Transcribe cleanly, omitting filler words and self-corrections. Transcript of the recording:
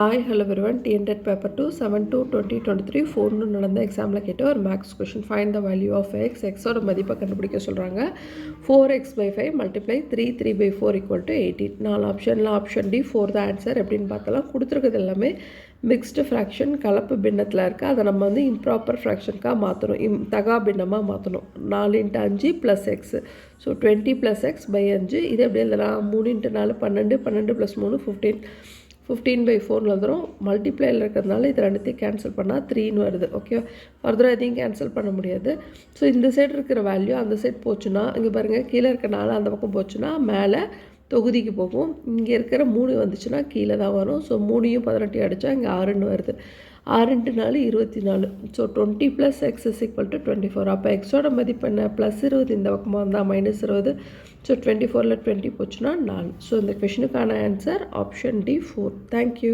Hi hello everyone TNTET paper 2 7/2/2023 4 நடந்த எக்ஸாமில் கேட்ட ஒரு maths question. Find the value of X. எக்ஸோட மதிப்பை கண்டுபிடிக்க சொல்கிறாங்க. 4x/5 multiply 3/4 equal to 18. 4 ஆப்ஷனில் ஆப்ஷன் டி 4 தான் ஆன்சர். எப்படின்னு பார்த்தலாம். கொடுத்துருக்கிறது எல்லாமே மிக்ஸ்டு ஃப்ராக்ஷன், கலப்பு பின்னத்தில் இருக்குது. அதை நம்ம இம்ப்ராப்பர் ஃப்ராக்ஷனுக்காக மாற்றணும், தகா பின்னமாக மாற்றணும். 4 × 5 + x. So 20 + x/5. இது எப்படி எழுதலாம்? 3 × 4 12, 12 + 3 15. 15/4 வந்துடும். மல்டிப்ளையில் இருக்கிறதுனால இது ரெண்டுத்தையும் கேன்சல் பண்ணால் 3ன்னு வருது. ஓகே, ஃபர்தராக எதையும் கேன்சல் பண்ண முடியாது. ஸோ இந்த சைடு இருக்கிற வேல்யூ அந்த சைடு போச்சுன்னா, இங்கே பாருங்கள், கீழே இருக்கிற 4 அந்த பக்கம் போச்சுன்னா மேலே தொகுதிக்கு போகும். இங்கே இருக்கிற 3 வந்துச்சுன்னா கீழே தான் வரும். ஸோ 3யும் 18 அடித்தா இங்கே 6ன்னு வருது. 6 × 4 24. So 20 + x = 24. அப்போ எக்ஸோட மதிப்பு என்ன? +20 இந்த பக்கமாக வந்தால் -20. ஸோ 24ல் 20 போச்சுன்னா 4. ஸோ இந்த கொஷனுக்கான ஆன்சர் ஆப்ஷன் டி 4. தேங்க்யூ.